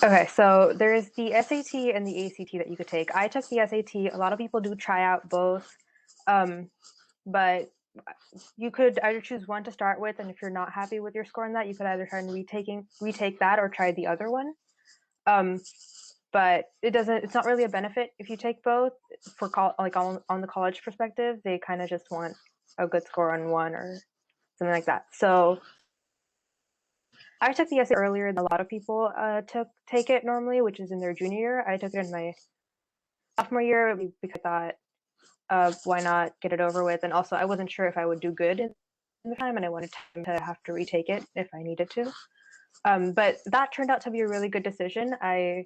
Okay, so there's the SAT and the ACT that you could take. I took the SAT. A lot of people do try out both, but you could either choose one to start with, and if you're not happy with your score in that, you could either try and retake that or try the other one. But it's not really a benefit if you take both for on the college perspective. They kind of just want a good score on one or something like that. So I took the SAT earlier than a lot of people take it normally, which is in their junior year. I took it in my sophomore year because I thought, why not get it over with? And also, I wasn't sure if I would do good in the time, and I wanted to have to retake it if I needed to. But that turned out to be a really good decision. I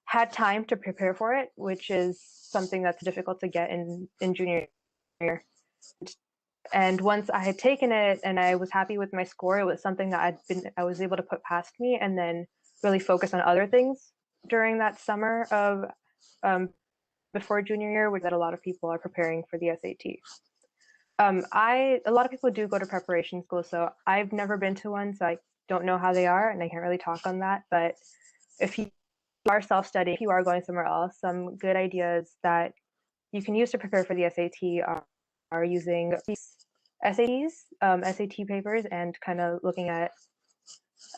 had time to prepare for it, which is something that's difficult to get in junior year. And once I had taken it and I was happy with my score, it was something that I was able to put past me and then really focus on other things during that summer of before junior year, which that a lot of people are preparing for the SAT. A lot of people do go to preparation school, so I've never been to one, so I don't know how they are, and I can't really talk on that. But if you are self-studying, if you are going somewhere else, some good ideas that you can use to prepare for the SAT are using SATs, SAT papers, and kind of looking at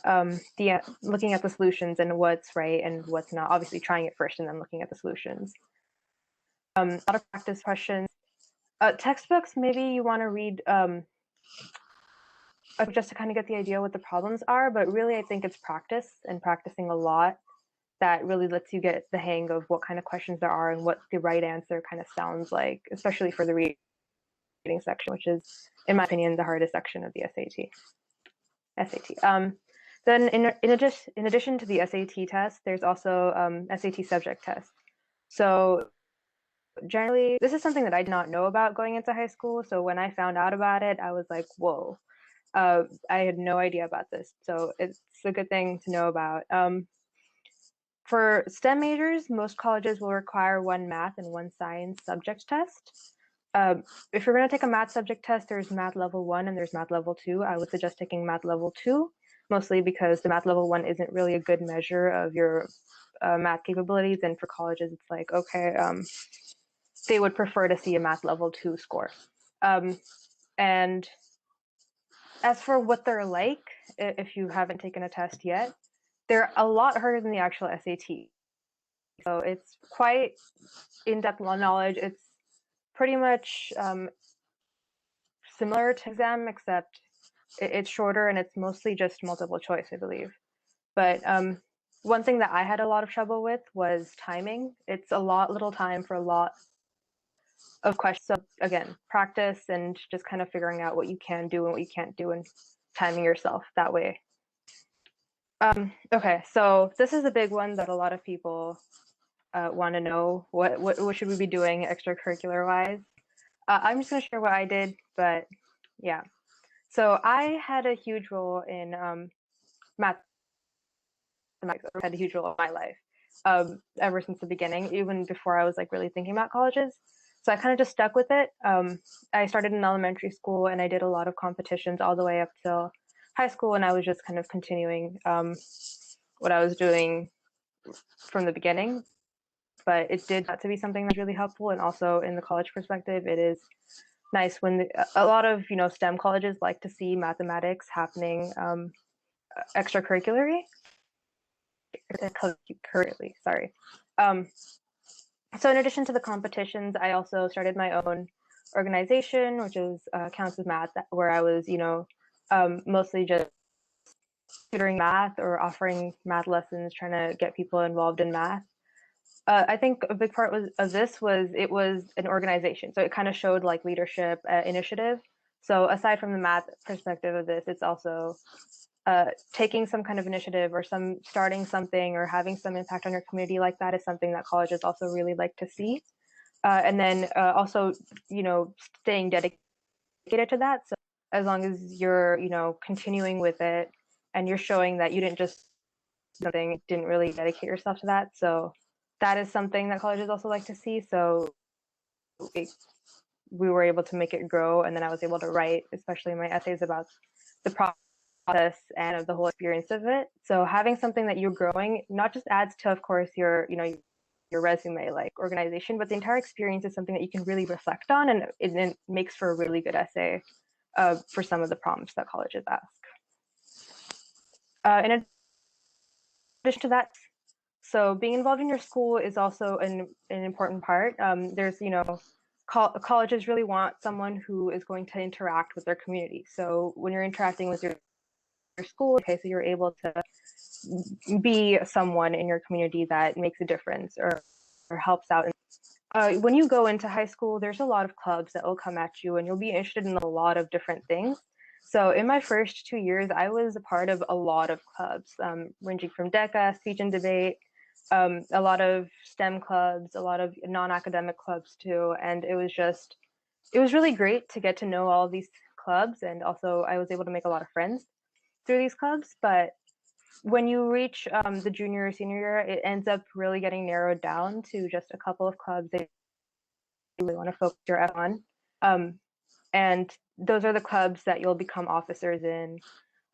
the solutions and what's right and what's not. Obviously, trying it first and then looking at the solutions. A lot of practice questions. Textbooks, maybe you want to read just to kind of get the idea what the problems are, but really I think it's practice and practicing a lot that really lets you get the hang of what kind of questions there are and what the right answer kind of sounds like, especially for the reading section, which is, in my opinion, the hardest section of the SAT. Then in addition to the SAT test, there's also SAT subject test. So generally, this is something that I did not know about going into high school. So when I found out about it, I was like, whoa, I had no idea about this. So it's a good thing to know about. For STEM majors, most colleges will require one math and one science subject test. If you're going to take a math subject test, there's math level 1 and there's math level 2. I would suggest taking math level 2, mostly because the math level 1 isn't really a good measure of your math capabilities. And for colleges, it's like, okay, they would prefer to see a math level 2 score. And as for what they're like, if you haven't taken a test yet, they're a lot harder than the actual SAT. So it's quite in-depth knowledge. It's pretty much similar to exam, except it's shorter and it's mostly just multiple choice, I believe. But one thing that I had a lot of trouble with was timing. It's little time for a lot of questions. So again, practice and just kind of figuring out what you can do and what you can't do and timing yourself that way. Okay, so this is a big one that a lot of people want to know. What should we be doing extracurricular wise? I'm just going to share what I did, but yeah. So I had a huge role in mathematics. Had a huge role in my life ever since the beginning, even before I was like really thinking about colleges. So I kind of just stuck with it. I started in elementary school and I did a lot of competitions all the way up till high school, and I was just kind of continuing what I was doing from the beginning. But it did not to be something that's really helpful, and also in the college perspective, it is nice when a lot of STEM colleges like to see mathematics happening extracurricularly. Currently, sorry. So in addition to the competitions, I also started my own organization, which is counts as math, where I was mostly just tutoring math or offering math lessons, trying to get people involved in math. I think a big part it was an organization, so it kind of showed like leadership, initiative. So aside from the math perspective of this, it's also taking some kind of initiative or starting something or having some impact on your community like that is something that colleges also really like to see. And then also, staying dedicated to that. So as long as you're, continuing with it and you're showing that you didn't really dedicate yourself to that. So that is something that colleges also like to see. So we were able to make it grow, and then I was able to write, especially my essays about the problem process and of the whole experience of it. So having something that you're growing not just adds to, of course, your resume like organization, but the entire experience is something that you can really reflect on, and it makes for a really good essay for some of the prompts that colleges ask. In addition to that, so being involved in your school is also an important part. There's, colleges really want someone who is going to interact with their community. So when you're interacting with your school, okay, so you're able to be someone in your community that makes a difference or helps out. When you go into high school, there's a lot of clubs that will come at you and you'll be interested in a lot of different things. So in my first 2 years, I was a part of a lot of clubs, ranging from DECA, speech and debate, a lot of STEM clubs, a lot of non-academic clubs too. And it was really great to get to know all of these clubs. And also I was able to make a lot of friends through these clubs. But when you reach the junior or senior year, it ends up really getting narrowed down to just a couple of clubs that you really want to focus your effort on. And those are the clubs that you'll become officers in,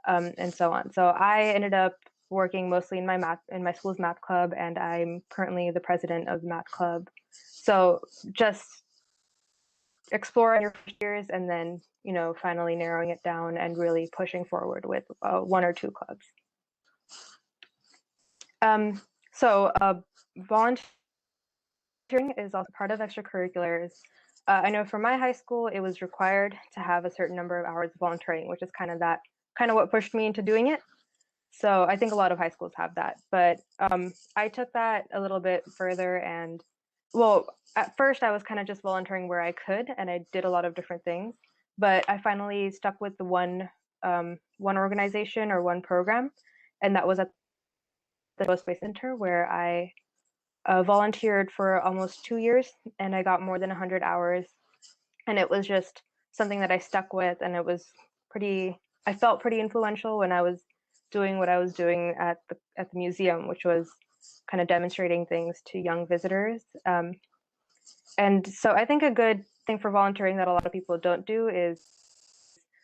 and so on. So I ended up working mostly in my school's math club, and I'm currently the president of the math club. So just exploring your first years and then, finally narrowing it down and really pushing forward with one or two clubs. So volunteering is also part of extracurriculars. I know for my high school, it was required to have a certain number of hours of volunteering, which is kind of what pushed me into doing it. So I think a lot of high schools have that, but I took that a little bit further. And well, at first I was kind of just volunteering where I could, and I did a lot of different things. But I finally stuck with the one organization or one program, and that was at the Space Center, where I volunteered for almost 2 years, and I got more than 100 hours. And it was just something that I stuck with, and it was I felt pretty influential when I was doing what I was doing at the museum, which was kind of demonstrating things to young visitors. And so I think a good thing for volunteering that a lot of people don't do is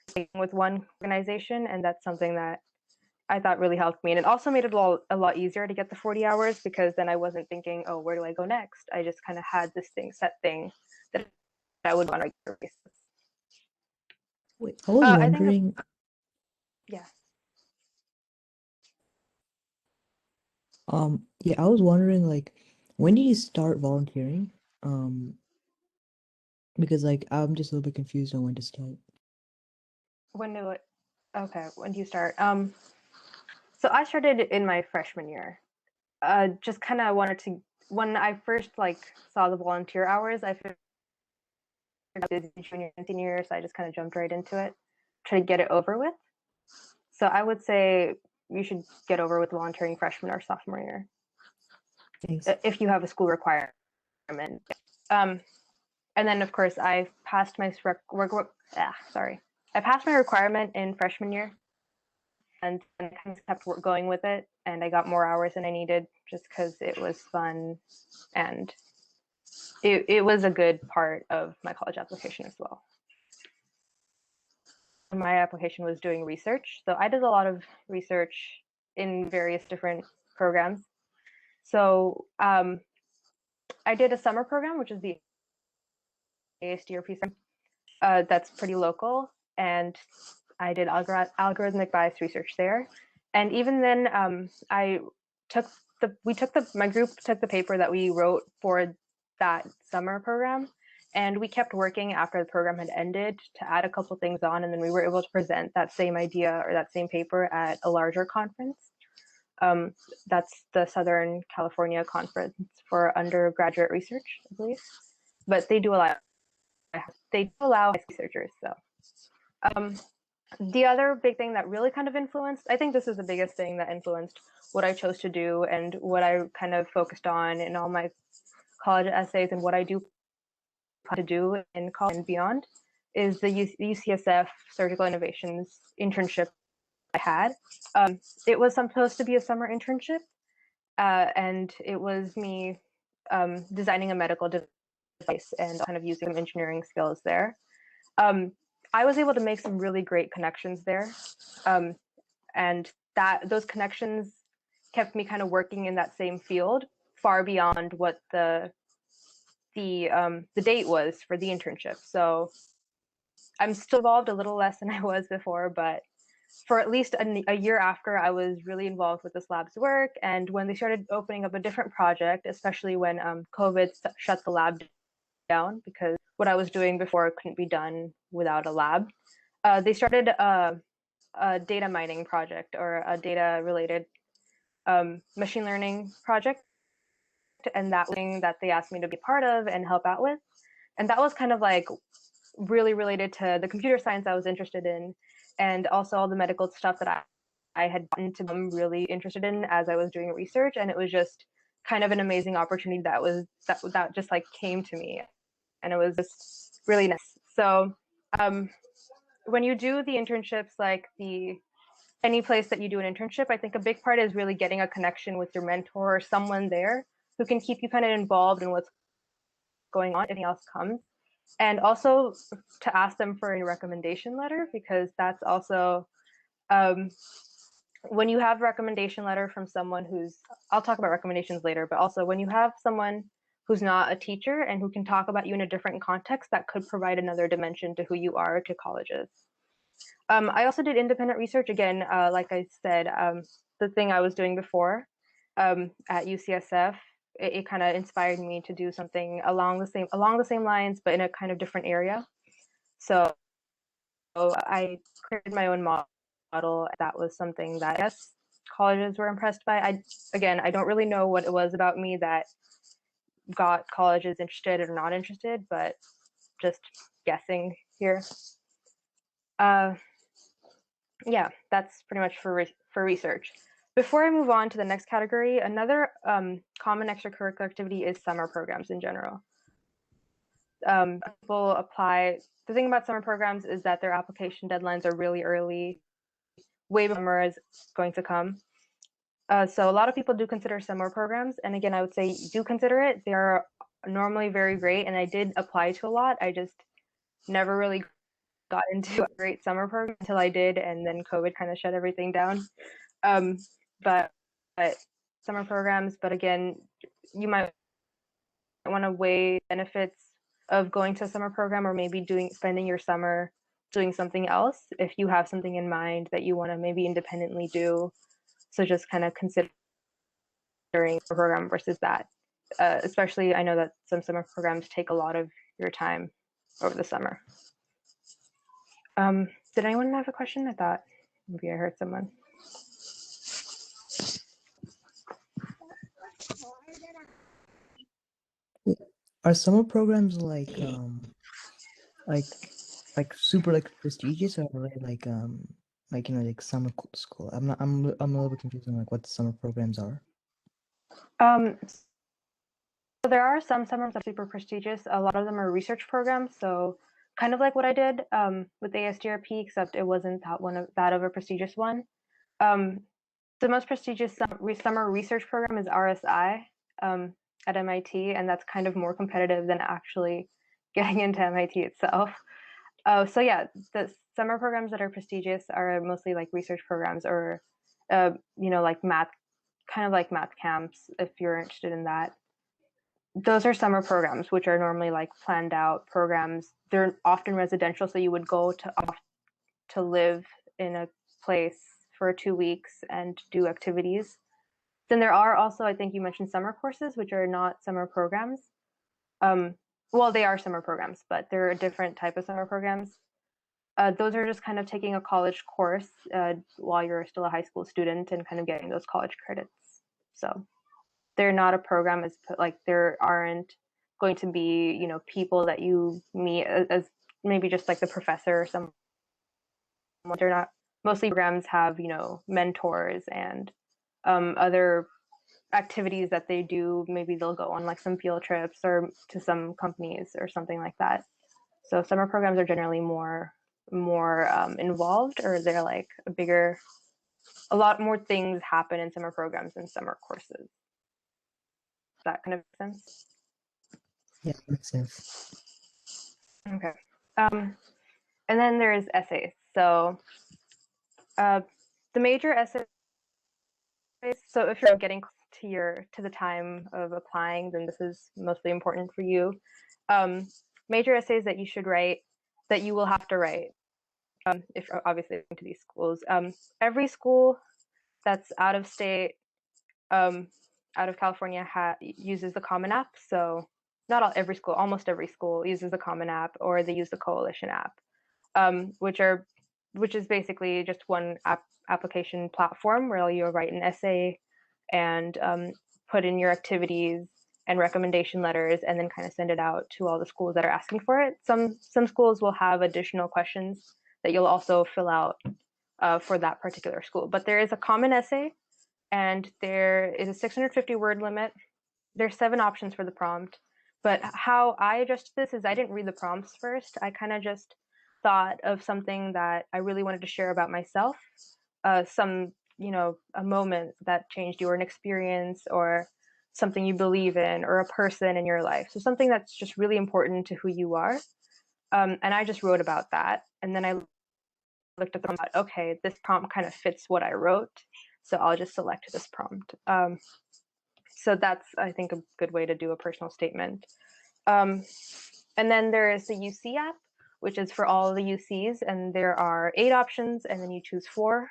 staying with one organization, and that's something that I thought really helped me. And it also made it a lot easier to get the 40 hours, because then I wasn't thinking, oh, where do I go next? I just kind of had this set thing that I would on a regular basis. Wait, I was wondering. Yeah. Yeah, I was wondering, like, when did you start volunteering? Because like I'm just a little bit confused on when to start. When do you start? So I started in my freshman year. Just kind of wanted to, when I first saw the volunteer hours, I figured busy junior and senior year, so I just kind of jumped right into it, try to get it over with. So I would say you should get over with volunteering freshman or sophomore year. Thanks. If you have a school requirement. And then of course I passed my I passed my requirement in freshman year, and I kind of kept going with it, and I got more hours than I needed just because it was fun, and it was a good part of my college application as well. My application was doing research, so I did a lot of research in various different programs. So I did a summer program, which is the ASDRP. That's pretty local, and I did algorithmic bias research there. And even then, my group took the paper that we wrote for that summer program, and we kept working after the program had ended to add a couple things on, and then we were able to present that same idea or that same paper at a larger conference. That's the Southern California Conference for Undergraduate Research, I believe. But they do allow researchers. So the other big thing that really kind of influenced, I think this is the biggest thing that influenced what I chose to do and what I kind of focused on in all my college essays and what I do to do in college and beyond, is the UCSF Surgical Innovations internship I had. It was supposed to be a summer internship, and it was me designing a medical device and kind of using engineering skills there. I was able to make some really great connections there, and those connections kept me kind of working in that same field far beyond what the date was for the internship. So I'm still involved a little less than I was before, but for at least a year after, I was really involved with this lab's work. And when they started opening up a different project, especially when COVID shut the lab down, because what I was doing before couldn't be done without a lab, they started a data mining project or a data related machine learning project. And that thing that they asked me to be part of and help out with. And that was kind of like really related to the computer science I was interested in, and also all the medical stuff that I had gotten to become really interested in as I was doing research. And it was just kind of an amazing opportunity that just like came to me, and it was just really nice. So when you do the internships, like any place that you do an internship, I think a big part is really getting a connection with your mentor or someone there who can keep you kind of involved in what's going on if anything else comes. And also to ask them for a recommendation letter, because that's also um, when you have a recommendation letter from someone who's, I'll talk about recommendations later, but also when you have someone who's not a teacher and who can talk about you in a different context, that could provide another dimension to who you are to colleges. I also did independent research again, like I said, the thing I was doing before at UCSF. It kind of inspired me to do something along the same lines, but in a kind of different area. So I created my own model. That was something that I guess colleges were impressed by. I don't really know what it was about me that got colleges interested or not interested, but just guessing here. Yeah, that's pretty much for research. Before I move on to the next category, another common extracurricular activity is summer programs in general. People apply. The thing about summer programs is that their application deadlines are really early, way before summer is going to come. So a lot of people do consider summer programs, and again, I would say do consider it. They are normally very great, and I did apply to a lot. I just never really got into a great summer program until I did, and then COVID kind of shut everything down. Um, but, but summer programs, but again, you might want to weigh benefits of going to a summer program or maybe spending your summer doing something else if you have something in mind that you want to maybe independently do. So just kind of considering a program versus that. Especially, I know that some summer programs take a lot of your time over the summer. Did anyone have a question? I thought maybe I heard someone. Are summer programs like super like prestigious, or are they like like summer school? I'm a little bit confused on like what the summer programs are. So there are some summers that are super prestigious. A lot of them are research programs. So kind of like what I did with ASDRP, except it wasn't that of a prestigious one. The most prestigious summer research program is RSI at MIT, and that's kind of more competitive than actually getting into MIT itself. So yeah, the summer programs that are prestigious are mostly like research programs or, like math, kind of like math camps, if you're interested in that. Those are summer programs, which are normally like planned out programs. They're often residential, so you would go to live in a place for 2 weeks and do activities. Then there are also, I think you mentioned summer courses, which are not summer programs. Well, they are summer programs, but they're a different type of summer programs. Those are just kind of taking a college course while you're still a high school student and kind of getting those college credits. So they're not a program as like there aren't going to be people that you meet as maybe just like the professor or someone. They're not. Mostly programs have mentors and other activities that they do. Maybe they'll go on like some field trips or to some companies or something like that. So summer programs are generally more involved, or they're like a lot more things happen in summer programs than summer courses. Does that kind of make sense? Yeah, makes sense. Okay. And then there's essays. So the major essays. So if you're getting to the time of applying, then this is mostly important for you. Major essays that you should write, that you will have to write, if you're obviously going to these schools. Every school that's out of state, out of California, uses the Common App. So not every school, almost every school uses the Common App, or they use the Coalition app, which is basically just one application platform where you'll write an essay and put in your activities and recommendation letters, and then kind of send it out to all the schools that are asking for it. Some schools will have additional questions that you'll also fill out for that particular school. But there is a common essay, and there is a 650 word limit. There's 7 options for the prompt. But how I adjusted this is I didn't read the prompts first. I kind of just thought of something that I really wanted to share about myself, a moment that changed you, or an experience, or something you believe in, or a person in your life. So something that's just really important to who you are. And I just wrote about that. And then I looked at the prompt, okay, this prompt kind of fits what I wrote, so I'll just select this prompt. So that's, I think, a good way to do a personal statement. And then there is the UC app, which is for all the UCs, and there are 8 options, and then you choose four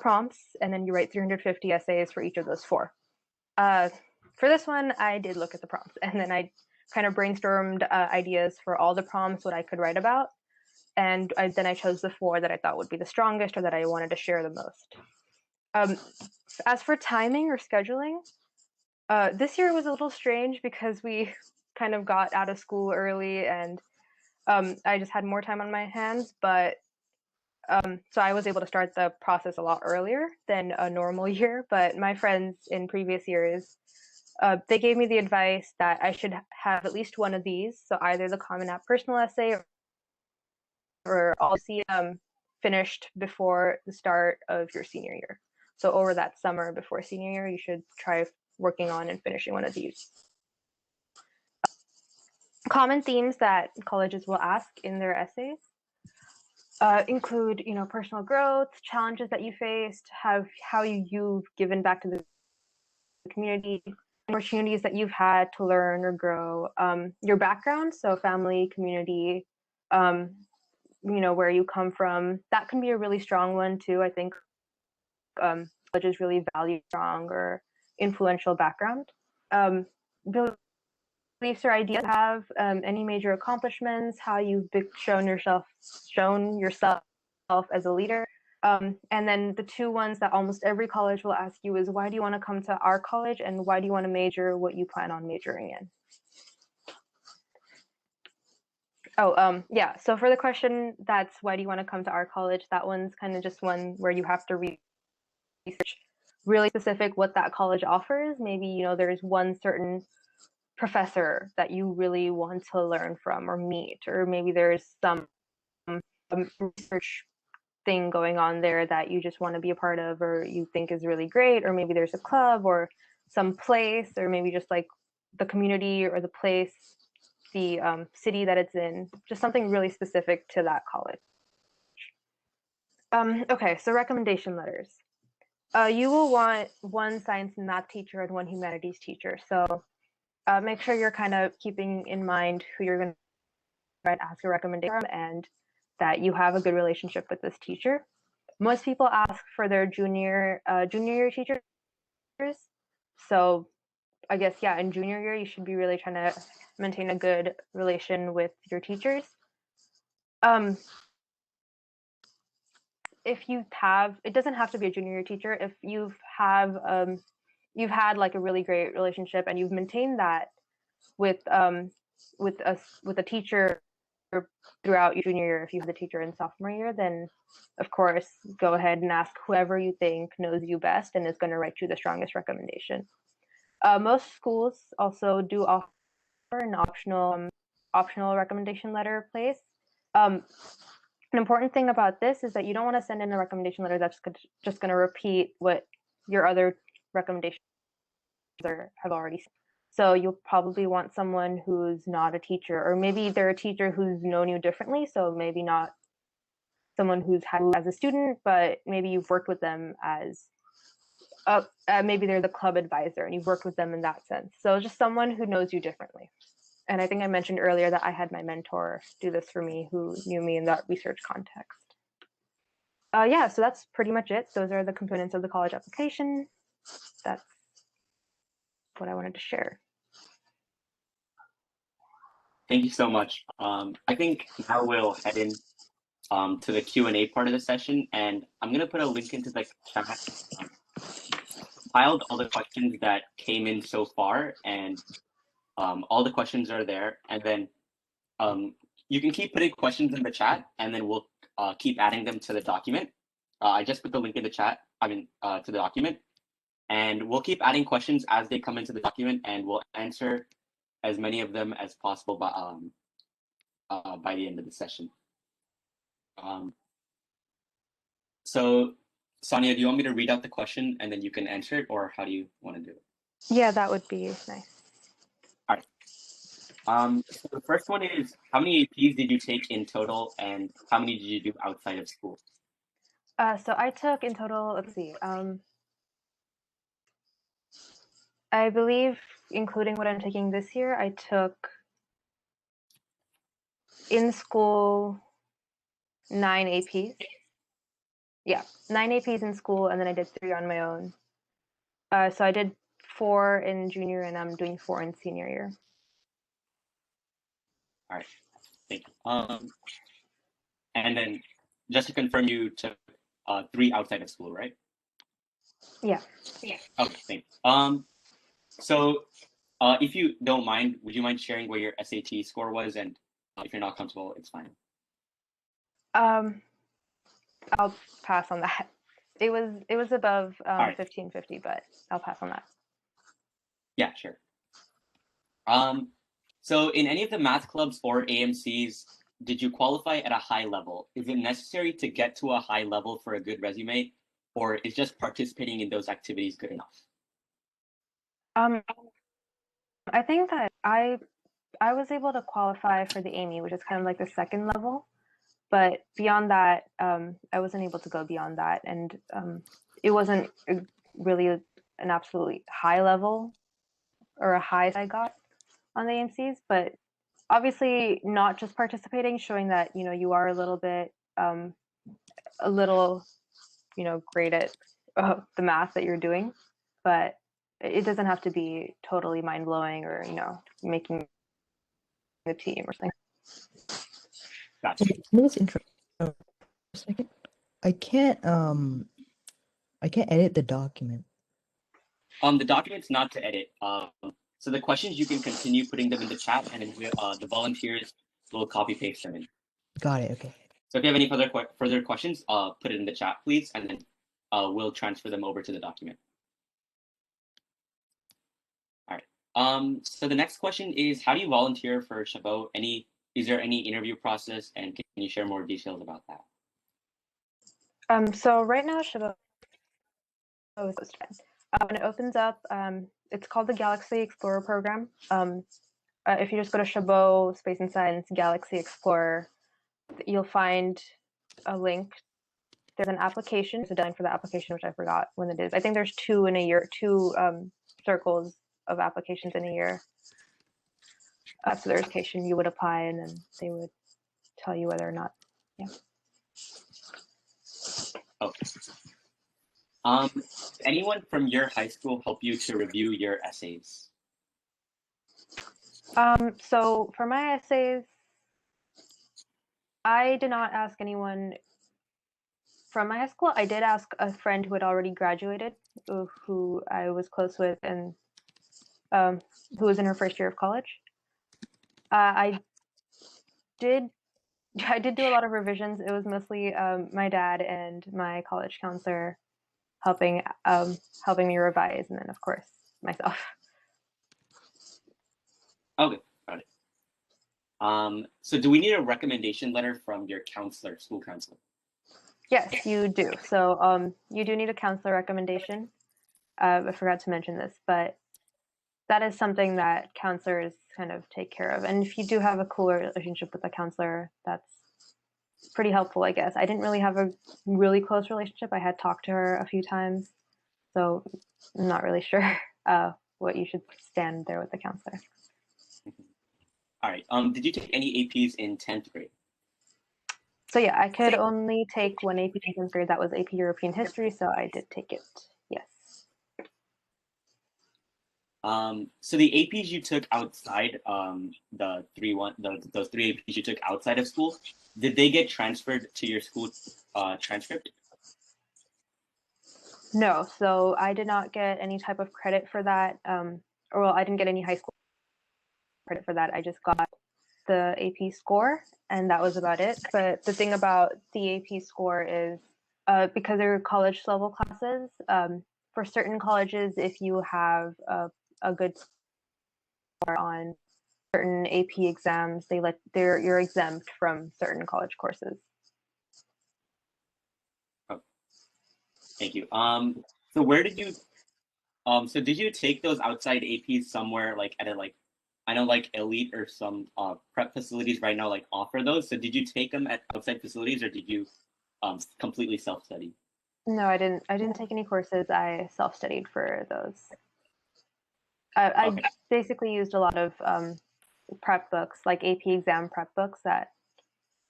prompts, and then you write 350 essays for each of those 4. For this one, I did look at the prompts, and then I kind of brainstormed ideas for all the prompts, what I could write about, and then I chose the 4 that I thought would be the strongest, or that I wanted to share the most. As for timing or scheduling, this year was a little strange because we kind of got out of school early, and I just had more time on my hands, but so I was able to start the process a lot earlier than a normal year. But my friends in previous years, they gave me the advice that I should have at least one of these. So either the Common App personal essay, or all see finished before the start of your senior year. So over that summer before senior year, you should try working on and finishing one of these. Common themes that colleges will ask in their essays include, personal growth, challenges that you faced, how you've given back to the community, opportunities that you've had to learn or grow, your background, so family, community, where you come from. That can be a really strong one too. I think colleges really value strong or influential background. Beliefs or ideas you have, any major accomplishments, how you've shown yourself as a leader. And then the 2 ones that almost every college will ask you is, why do you want to come to our college, and why do you want to major what you plan on majoring in? Yeah. So for the question that's why do you want to come to our college, that one's kind of just one where you have to research really specific what that college offers. Maybe, there's one certain professor that you really want to learn from or meet, or maybe there's some research thing going on there that you just want to be a part of, or you think is really great, or maybe there's a club or some place, or maybe just like the community or the place, the city that it's in, just something really specific to that college. Okay, so recommendation letters. You will want one science and math teacher and one humanities teacher. So make sure you're kind of keeping in mind who you're going to ask a recommendation from, and that you have a good relationship with this teacher. Most people ask for their junior year teachers. So I guess, yeah, in junior year, you should be really trying to maintain a good relation with your teachers. If you have, it doesn't have to be a junior year teacher. If you've had like a really great relationship and you've maintained that with a teacher throughout your junior year, if you have the teacher in sophomore year, then of course go ahead and ask whoever you think knows you best and is going to write you the strongest recommendation. Most schools also do offer an optional recommendation letter place. An important thing about this is that you don't want to send in a recommendation letter that's just going to repeat what your other recommendations have already said. So you'll probably want someone who's not a teacher, or maybe they're a teacher who's known you differently, so maybe not someone who's had as a student, but maybe you've worked with them as maybe they're the club advisor and you've worked with them in that sense. So just someone who knows you differently. And I think I mentioned earlier that I had my mentor do this for me who knew me in that research context. Yeah, so that's pretty much it. Those are the components of the college application. That's what I wanted to share. Thank you so much. I think now we'll head in to the Q&A part of the session, and I'm going to put a link into the chat. Compiled all the questions that came in so far, and all the questions are there. And then you can keep putting questions in the chat, and then we'll keep adding them to the document. I just put the link in the chat, to the document. And we'll keep adding questions as they come into the document, and we'll answer as many of them as possible by the end of the session. So, Saniya, do you want me to read out the question and then you can answer it, or how do you want to do it? Yeah, that would be nice. All right. So the first one is, how many APs did you take in total, and how many did you do outside of school? So I took in total, let's see, I believe, including what I'm taking this year, I took in school 9 APs. Yeah, 9 APs in school, and then I did 3 on my own. So I did 4 in junior, and I'm doing 4 in senior year. All right, thank you. And then just to confirm, you took 3 outside of school, right? Yeah. Okay, thank you. So if you don't mind, would you mind sharing where your SAT score was? And if you're not comfortable, it's fine. I'll pass on that. It was above right. 1550, but I'll pass on that. Yeah, sure. So in any of the math clubs or AMCs, did you qualify at a high level? Is it necessary to get to a high level for a good resume, or is just participating in those activities good enough? I think that I was able to qualify for the AME, which is kind of like the second level, but beyond that, I wasn't able to go beyond that, and it wasn't really an absolutely high level or a high I got on the AMCs, but obviously not just participating, showing that you are a little bit great at the math that you're doing, but it doesn't have to be totally mind-blowing or making the team or something. Gotcha. Let's intro for a second. I can't edit the document. The document's not to edit. So the questions, you can continue putting them in the chat, and then the volunteers will copy paste them in. Got it. Okay. So if you have any further questions, put it in the chat, please, and then we'll transfer them over to the document. All right. So the next question is, how do you volunteer for Chabot? Is there any interview process, and can you share more details about that? So right now, Chabot is when it opens up, it's called the Galaxy Explorer program. If you just go to Chabot Space and Science Galaxy Explorer, you'll find a link. There's an application. There's a deadline for the application, which I forgot when it is. I think there's 2 in a year, 2 circles of applications in a year. So there's application you would apply, and then they would tell you whether or not. Yeah. Okay. Anyone from your high school help you to review your essays? So for my essays, I did not ask anyone from my high school. I did ask a friend who had already graduated, who I was close with, and who was in her first year of college. I did do a lot of revisions. It was mostly my dad and my college counselor helping me revise, and then of course myself. Okay, got it. So do we need a recommendation letter from your counselor, school counselor? Yes, you do. So you do need a counselor recommendation. I forgot to mention this, but that is something that counselors kind of take care of. And if you do have a cool relationship with a counselor, that's pretty helpful, I guess. I didn't really have a really close relationship. I had talked to her a few times, so I'm not really sure what you should stand there with the counselor. All right. Did you take any APs in 10th grade? So yeah, I could only take one AP in 10th grade. That was AP European History, so I did take it. Yes. So the APs you took outside, those three APs you took outside of school, did they get transferred to your school transcript? No, so I did not get any type of credit for that. Or well, I didn't get any high school credit for that. I just got the AP score, and that was about it. But the thing about the AP score is because they're college level classes, for certain colleges, if you have a good score on certain AP exams, you're exempt from certain college courses. Oh, thank you. So where did you so did you take those outside APs somewhere like at a I know like Elite or some prep facilities right now like offer those. So did you take them at outside facilities or did you completely self-study? No, I didn't. I didn't take any courses. I self-studied for those. I Okay. basically used a lot of prep books, like AP exam prep books that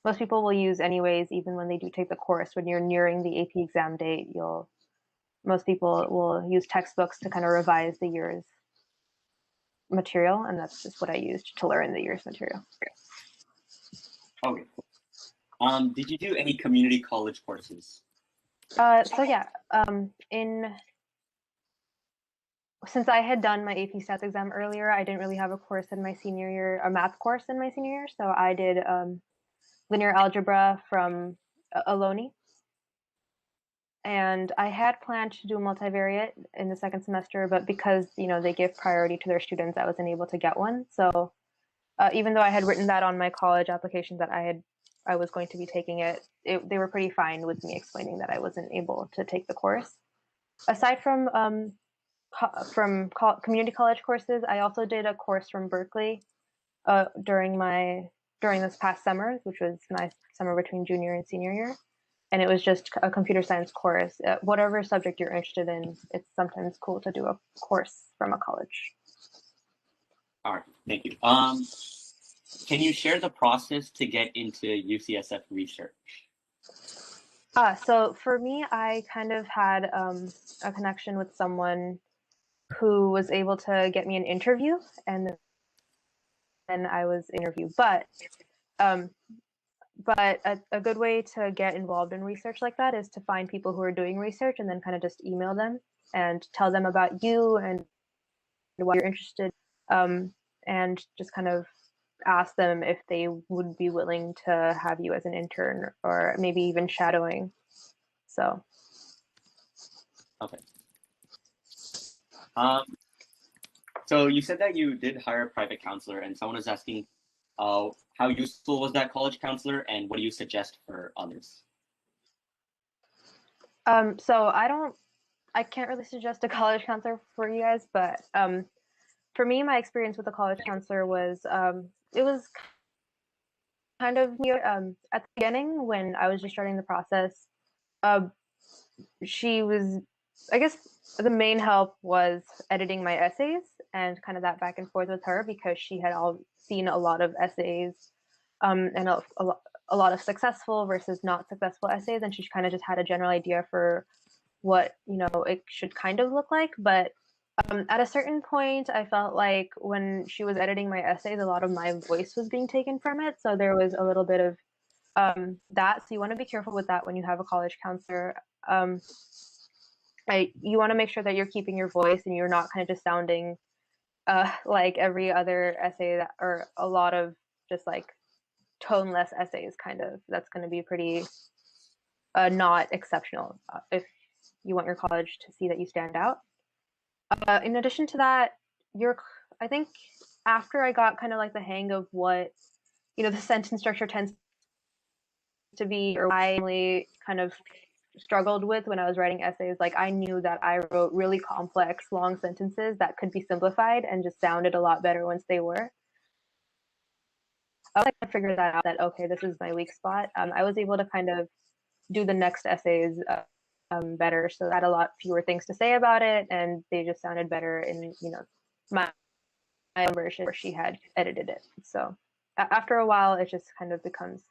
most people will use anyways, even when they do take the course. When you're nearing the AP exam date, most people will use textbooks to kind of revise the year's material, and that's just what I used to learn the year's material. Okay. Did you do any community college courses? So yeah, since I had done my AP Stats exam earlier, I didn't really have a course in my senior year, a math course in my senior year. So I did linear algebra from Ohlone. And I had planned to do multivariate in the second semester, but because they give priority to their students, I wasn't able to get one. So even though I had written that on my college application that I was going to be taking it, they were pretty fine with me explaining that I wasn't able to take the course. Aside from community college courses, I also did a course from Berkeley during this past summer, which was my summer between junior and senior year. And it was just a computer science course. Whatever subject you're interested in, it's sometimes cool to do a course from a college. All right, thank you. Can you share the process to get into UCSF research? So for me, I kind of had a connection with someone who was able to get me an interview, and then I was interviewed. But a good way to get involved in research like that is to find people who are doing research and then kind of just email them and tell them about you and why you're interested, and just kind of ask them if they would be willing to have you as an intern or maybe even shadowing. So. Okay. So you said that you did hire a private counselor, and someone is asking, how useful was that college counselor, and what do you suggest for others? So I can't really suggest a college counselor for you guys, but for me, my experience with a college counselor was it was kind of new at the beginning when I was just starting the process. She was, I guess, the main help was editing my essays and kind of that back and forth with her because she had seen a lot of essays and a lot of successful versus not successful essays, and she kind of just had a general idea for what it should kind of look like. But at a certain point, I felt like when she was editing my essays, a lot of my voice was being taken from it. So there was a little bit of that. So you want to be careful with that when you have a college counselor. You want to make sure that you're keeping your voice and you're not kind of just sounding like every other essay or a lot of just like toneless essays kind of. That's going to be pretty not exceptional if you want your college to see that you stand out. In addition to that, I think after I got kind of like the hang of what the sentence structure tends to be, or I really kind of struggled with when I was writing essays, like I knew that I wrote really complex long sentences that could be simplified and just sounded a lot better once they were. I like to figure that out. That okay, this is my weak spot. I was able to kind of do the next essays better, so I had a lot fewer things to say about it, and they just sounded better in my own version where she had edited it. So after a while, it just kind of becomes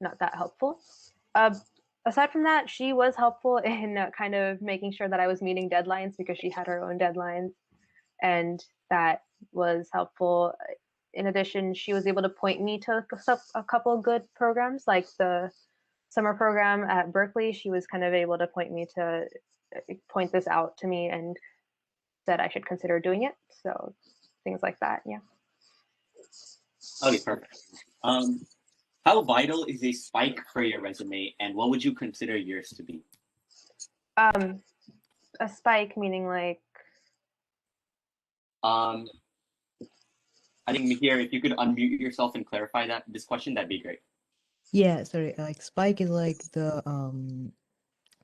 not that helpful. Aside from that, she was helpful in kind of making sure that I was meeting deadlines because she had her own deadlines, and that was helpful. In addition, she was able to point me to a couple good programs, like the summer program at Berkeley. She was kind of able to point this out to me and said I should consider doing it. So things like that, yeah. Okay, perfect. How vital is a spike for your resume, and what would you consider yours to be? A spike meaning like. I think here, if you could unmute yourself and clarify this question, that'd be great. Yeah, sorry. Like spike is like the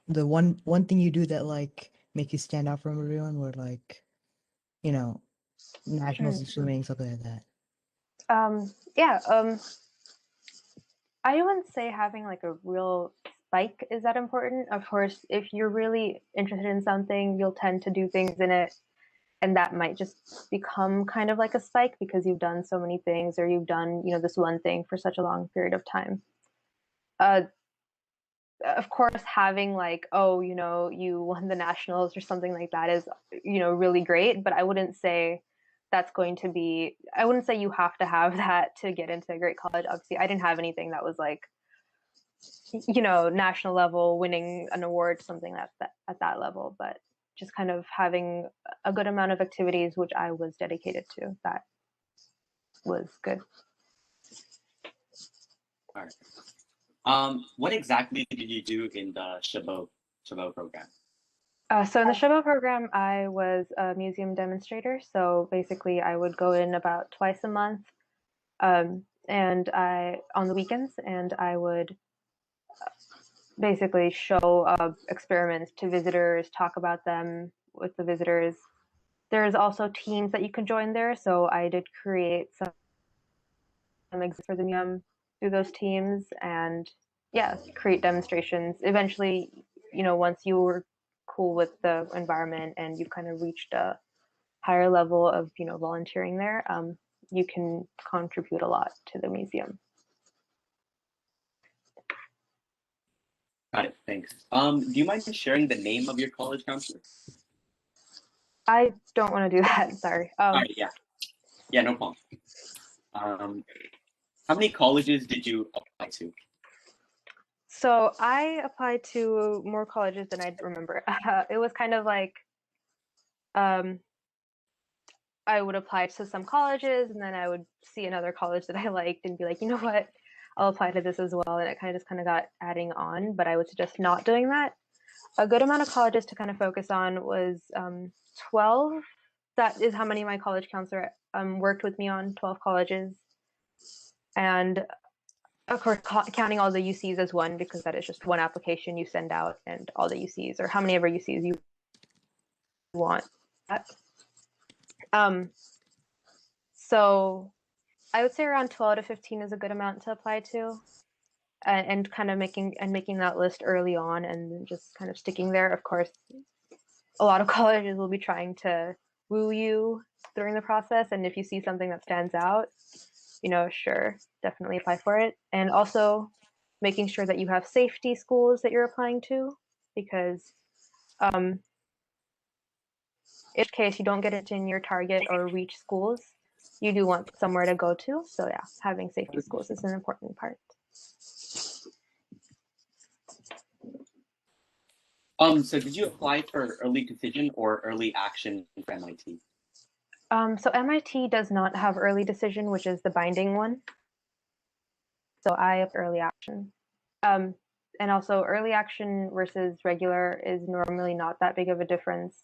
one thing you do that like make you stand out from everyone, where like, nationals in swimming, something like that. Yeah. I wouldn't say having like a real spike is that important. Of course, if you're really interested in something, you'll tend to do things in it, and that might just become kind of like a spike because you've done so many things or you've done, this one thing for such a long period of time. Of course, having like, oh, you won the nationals or something like that is, really great, but I wouldn't say I wouldn't say you have to have that to get into a great college. Obviously, I didn't have anything that was like, national level, winning an award, something at that level, but just kind of having a good amount of activities which I was dedicated to, that was good. All right. What exactly did you do in the Chabot program? So in the Chabot program, I was a museum demonstrator. So basically, I would go in about twice a month, and on the weekends, and I would basically show experiments to visitors, talk about them with the visitors. There's also teams that you can join there. So I did create some exhibits for the museum through those teams, and yeah, create demonstrations. Eventually, once you were cool with the environment and you kind of reached a higher level of volunteering there, you can contribute a lot to the museum. Got it. Thanks. Do you mind sharing the name of your college counselor? I don't want to do that. Sorry. All right. Yeah. No problem. How many colleges did you apply to? So I applied to more colleges than I remember. It was kind of like I would apply to some colleges, and then I would see another college that I liked and be like, you know what, I'll apply to this as well. And it kind of got adding on, but I would suggest not doing that. A good amount of colleges to kind of focus on was 12. That is how many my college counselor worked with me on, 12 colleges. And of course, counting all the UCs as one, because that is just one application you send out and all the UCs, or how many ever UCs you want. So I would say around 12 to 15 is a good amount to apply to, and kind of making that list early on and just kind of sticking there. Of course, a lot of colleges will be trying to woo you during the process, and if you see something that stands out, sure, definitely apply for it. And also making sure that you have safety schools that you're applying to, because in case you don't get it in your target or reach schools, you do want somewhere to go to. So yeah, having safety schools is an important part. So did you apply for early decision or early action for MIT? So MIT does not have early decision, which is the binding one. So I have early action. And also early action versus regular is normally not that big of a difference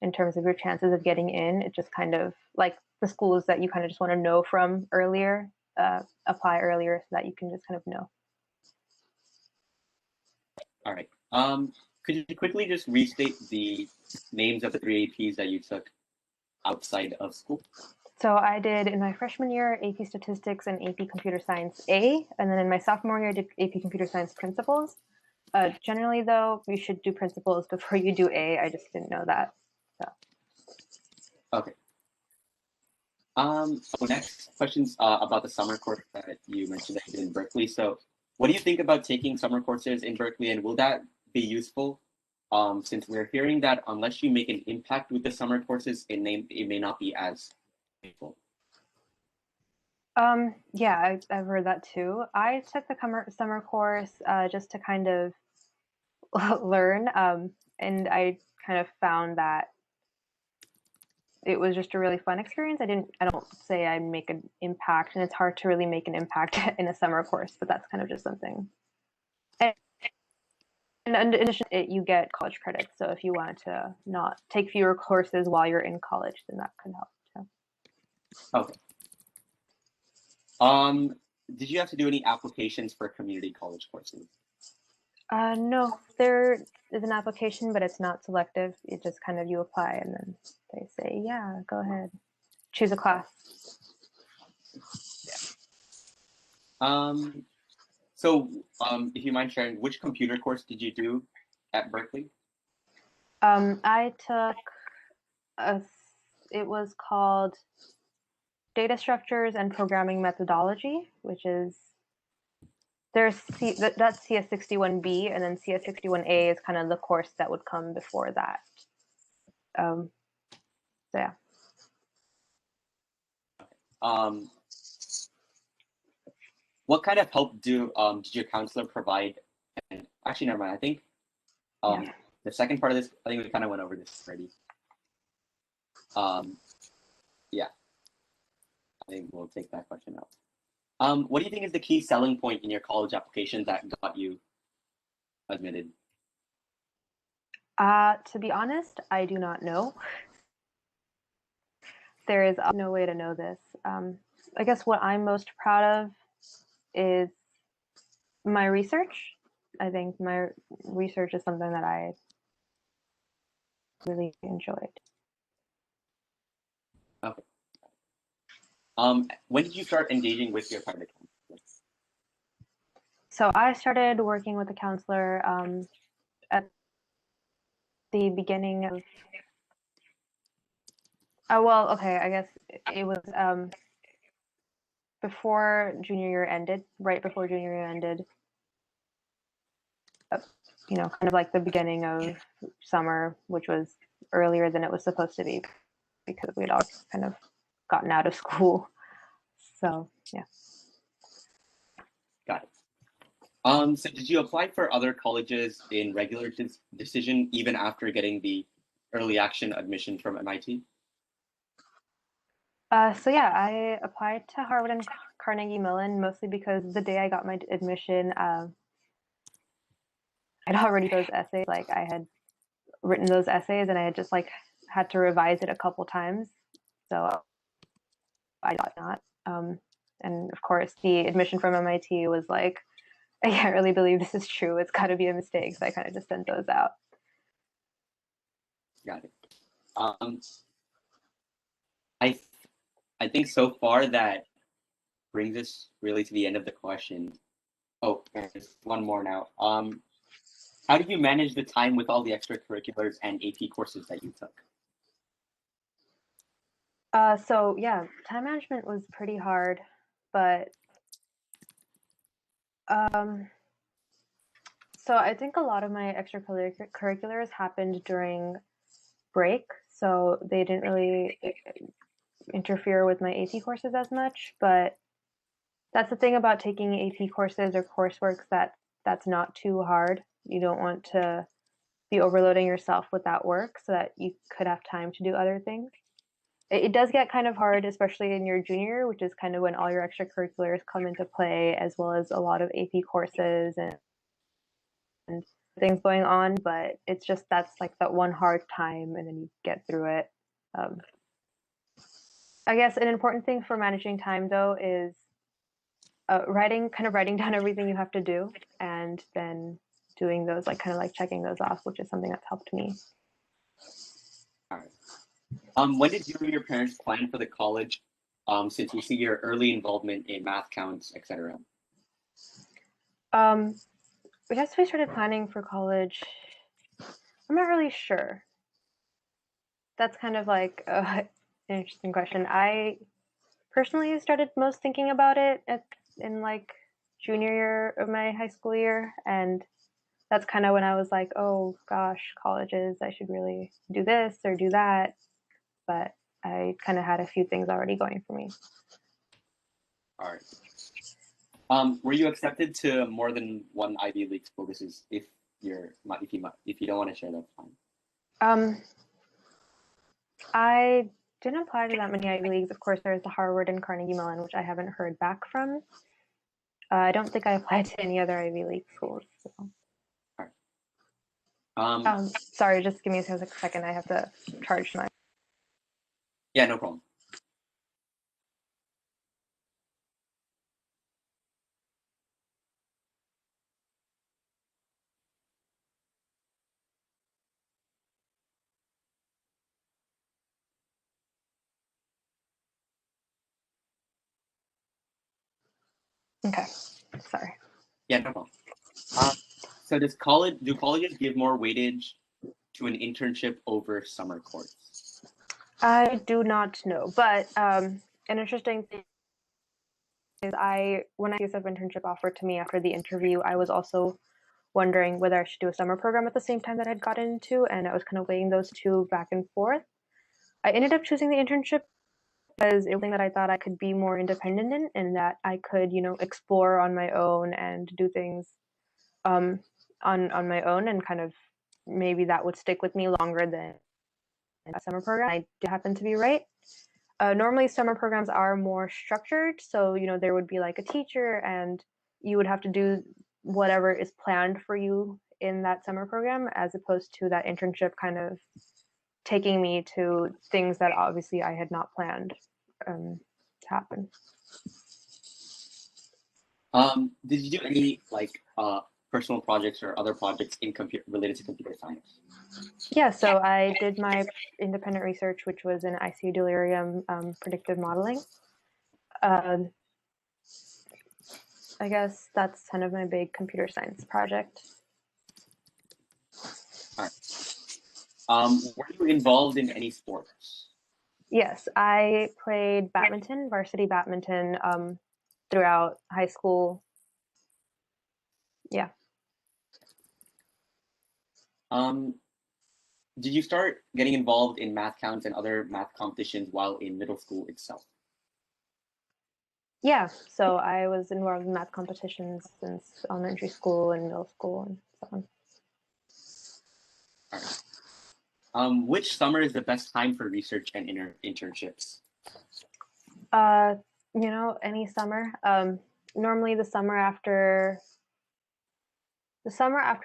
in terms of your chances of getting in. It just kind of like the schools that you kind of just want to know from earlier, apply earlier so that you can just kind of know. All right. Could you quickly just restate the names of the 3 APs that you took outside of school? So I did in my freshman year AP Statistics and AP Computer Science A, and then in my sophomore year I did AP Computer Science Principles. Generally, though, you should do Principles before you do A. I just didn't know that. So. Okay. So next questions about the summer course that you mentioned that you did in Berkeley. So what do you think about taking summer courses in Berkeley, and will that be useful? Since we're hearing that unless you make an impact with the summer courses, it may not be as useful. Yeah, I've heard that too. I took the summer course just to kind of learn, and I kind of found that it was just a really fun experience. I don't say I make an impact, and it's hard to really make an impact in a summer course, but that's kind of just something. And in addition, you get college credits, so if you want to not take fewer courses while you're in college, then that can help too. Okay. Did you have to do any applications for community college courses? No, there is an application, but it's not selective. It just kind of you apply and then they say, yeah, go ahead. Choose a class. So if you mind sharing, which computer course did you do at Berkeley? I took it was called Data Structures and Programming Methodology, which is that's CS61B, and then CS61A is kind of the course that would come before that. So yeah. What kind of help did your counselor provide? And actually, never mind. I think the second part of this, I think we kind of went over this already. Yeah, I think we'll take that question out. What do you think is the key selling point in your college application that got you admitted? To be honest, I do not know. There is no way to know this. I guess what I'm most proud of is my research. I think my research is something that I really enjoyed. Okay. When did you start engaging with your private counselor? So I started working with a counselor at the beginning of. Well, okay, I guess it was before junior year ended, right before junior year ended. Kind of like the beginning of summer, which was earlier than it was supposed to be because we'd all kind of gotten out of school. So yeah. Got it. So did you apply for other colleges in regular decision even after getting the early action admission from MIT? So yeah, I applied to Harvard and Carnegie Mellon mostly because the day I got my admission, I'd already those essays. Like I had written those essays and I had just like had to revise it a couple times. So I got not. And of course, the admission from MIT was like, I can't really believe this is true. It's got to be a mistake. So I kind of just sent those out. Got it. I think so far that brings us really to the end of the question. Oh, there's one more now. How did you manage the time with all the extracurriculars and AP courses that you took? So yeah, time management was pretty hard, but so I think a lot of my extracurriculars happened during break, so they didn't really interfere with my AP courses as much. But that's the thing about taking AP courses or coursework that's not too hard. You don't want to be overloading yourself with that work so that you could have time to do other things. It does get kind of hard, especially in your junior, which is kind of when all your extracurriculars come into play, as well as a lot of AP courses and things going on. But it's just that's like that one hard time, and then you get through it. I guess an important thing for managing time, though, is writing down everything you have to do, and then doing those, like kind of like checking those off, which is something that's helped me. All right. When did you and your parents plan for the college since we see your early involvement in math counts, etc.? I guess we started planning for college. I'm not really sure. That's kind of like an interesting question. I personally started most thinking about it in like junior year of my high school year, and that's kind of when I was like, oh gosh, colleges, I should really do this or do that. But I kind of had a few things already going for me. All right. Were you accepted to more than one Ivy League school? This is if you don't want to share, that's fine. I didn't apply to that many Ivy Leagues. Of course, there's the Harvard and Carnegie Mellon, which I haven't heard back from. I don't think I applied to any other Ivy League schools. So. All right. Sorry, just give me a second. I have to charge my. Yeah, no problem. Okay, sorry. Yeah, no problem. So do colleges give more weightage to an internship over summer course? I do not know, but an interesting thing is when I received an internship offer to me after the interview, I was also wondering whether I should do a summer program at the same time that I'd gotten into, and I was kind of weighing those two back and forth. I ended up choosing the internship because it was something that I thought I could be more independent in, and that I could, explore on my own and do things on my own, and kind of maybe that would stick with me longer than a summer program. I did happen to be right. Normally, summer programs are more structured, so there would be like a teacher, and you would have to do whatever is planned for you in that summer program, as opposed to that internship kind of taking me to things that obviously I had not planned to happen. Did you do any personal projects or other projects related to computer science? Yeah, so I did my independent research, which was in ICU delirium predictive modeling. I guess that's kind of my big computer science project. All right. Were you involved in any sports? Yes, I played badminton, varsity badminton, throughout high school. Yeah. Did you start getting involved in math counts and other math competitions while in middle school itself? Yeah, so I was involved in math competitions since elementary school and middle school and so on. All right. Which summer is the best time for research and internships? Any summer. Normally the summer after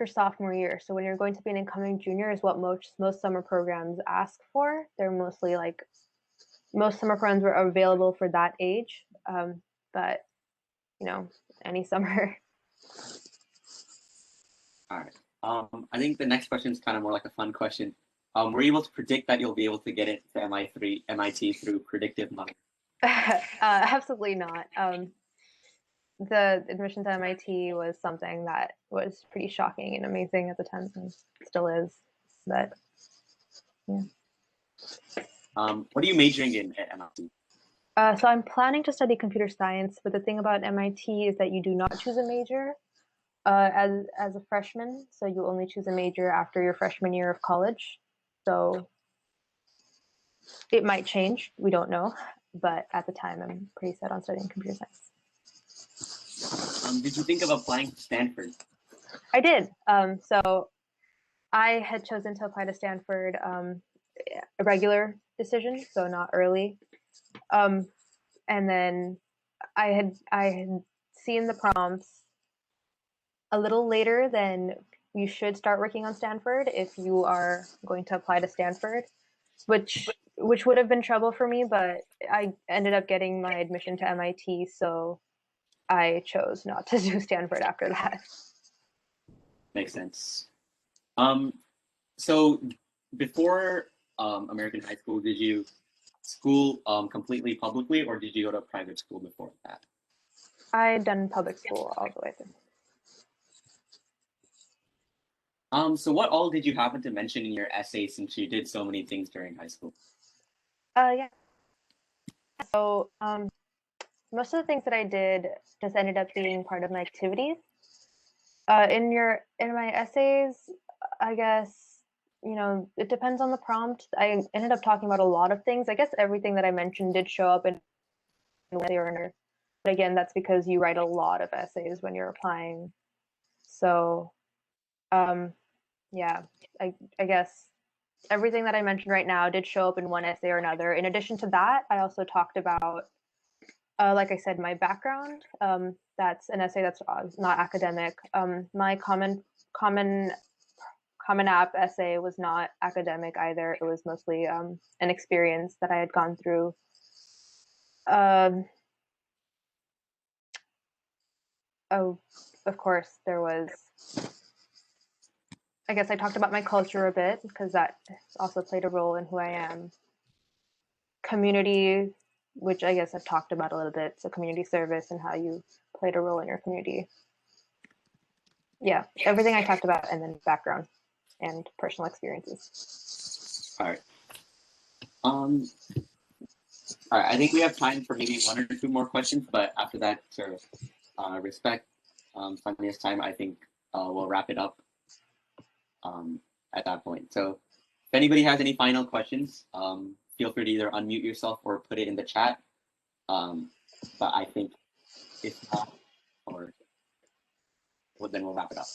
sophomore year. So when you're going to be an incoming junior is what most summer programs ask for. They're mostly like most summer programs were available for that age. But any summer. All right. I think the next question is kind of more like a fun question. Were you able to predict that you'll be able to get into MIT through predictive modeling? Absolutely not. The admission to MIT was something that was pretty shocking and amazing at the time, and still is. But yeah. What are you majoring in at MIT? So I'm planning to study computer science, but the thing about MIT is that you do not choose a major as a freshman. So you only choose a major after your freshman year of college. So it might change. We don't know. But at the time, I'm pretty set on studying computer science. Did you think of applying to Stanford? I did. So I had chosen to apply to Stanford, a regular decision, so not early. And then I had seen the prompts a little later than you should start working on Stanford if you are going to apply to Stanford, which would have been trouble for me, but I ended up getting my admission to MIT, so I chose not to do Stanford after that. Makes sense. So before American high school, did you school completely publicly, or did you go to private school before that? I had done public school all the way through. So what all did you happen to mention in your essay, since you did so many things during high school? Yeah. So most of the things that I did just ended up being part of my activities. In my essays, I guess, you know, it depends on the prompt. I ended up talking about a lot of things. I guess everything that I mentioned did show up in one essay or another. But again, that's because you write a lot of essays when you're applying. So yeah, I guess everything that I mentioned right now did show up in one essay or another. In addition to that, I also talked about, like I said, my background. That's an essay that's not academic. My common app essay was not academic either. It was mostly an experience that I had gone through. Oh, of course, there was. I guess I talked about my culture a bit because that also played a role in who I am. Community, which I guess I've talked about a little bit. So community service and how you played a role in your community. Yeah, everything I talked about, and then background and personal experiences. All right. All right. I think we have time for maybe one or two more questions, but after that, to respect Saniya's time, I think we'll wrap it up at that point. So if anybody has any final questions, feel free to either unmute yourself or put it in the chat. But I think if not, then we'll wrap it up.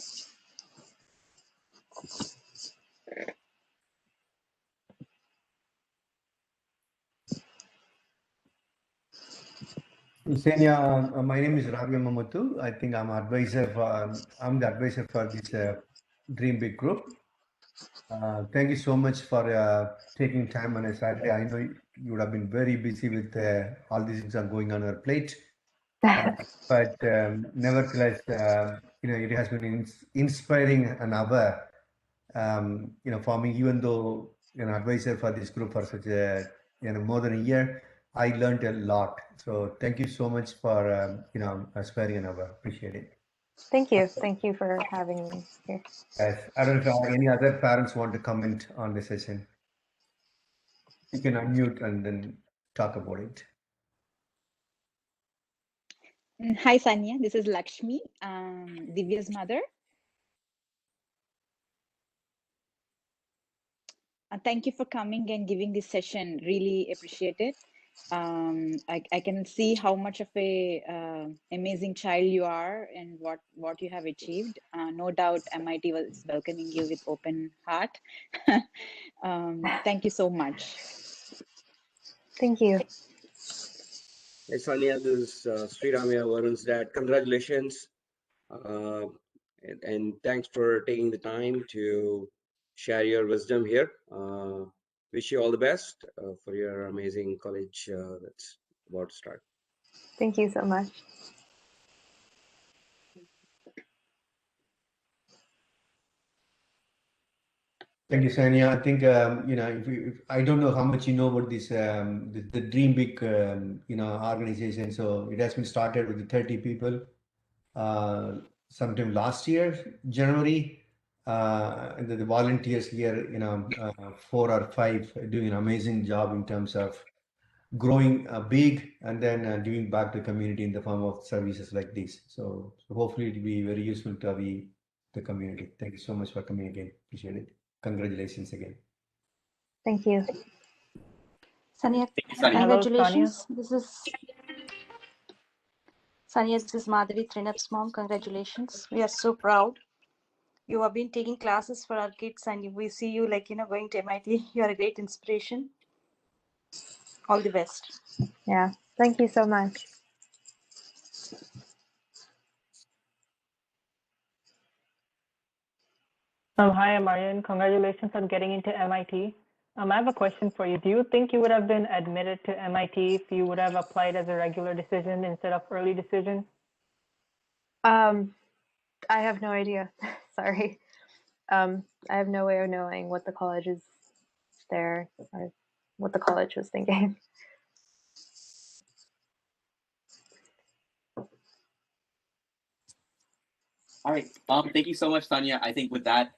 Saniya, my name is Ravi Mamatu. I think I'm the advisor for this Dream Big group. Thank you so much for taking time on a Saturday. I know you would have been very busy with all these things are going on your plate. But nevertheless, it has been inspiring an hour, for me, even though an advisor for this group for such a, more than a year, I learned a lot. So thank you so much for, sparing an hour. Appreciate it. Thank you. Thank you for having me here. Yes. I don't know if any other parents want to comment on the session. You can unmute and then talk about it. Hi, Saniya. This is Lakshmi, Divya's mother. Thank you for coming and giving this session. Really appreciate it. I can see how much of a amazing child you are and what you have achieved. No doubt MIT was welcoming you with open heart. Thank you so much. Thank you. Hey, Saniya, this is Sriramya, Varun's dad. Congratulations. And thanks for taking the time to share your wisdom here. Wish you all the best for your amazing college that's about to start. Thank you so much. Thank you, Saniya. I think if I don't know how much you know about this the Dream Big organization. So it has been started with 30 people sometime last year, January. And the volunteers here, 4 or 5 doing an amazing job in terms of growing big and then giving back to the community in the form of services like this. So hopefully it will be very useful to the community. Thank you so much for coming again. Appreciate it. Congratulations again. Thank you. Saniya, Thank you, Saniya. congratulations. This is Saniya, this is Madhavi Trinap's mom. Congratulations. We are so proud. You have been taking classes for our kids and we see you going to MIT. You are a great inspiration. All the best. Yeah. Thank you so much. Hi, I'm Aryan. Congratulations on getting into MIT. I have a question for you. Do you think you would have been admitted to MIT if you would have applied as a regular decision instead of early decision? I have no idea. Sorry. I have no way of knowing what the college is there. what the college was thinking. All right. Thank you so much, Saniya. I think with that,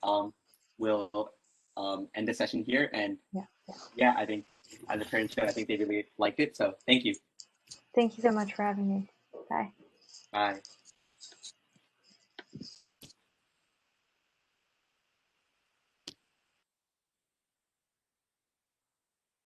we'll end the session here. And yeah, I think as the parents showed, I think they really liked it. So thank you. Thank you so much for having me. Bye. Bye.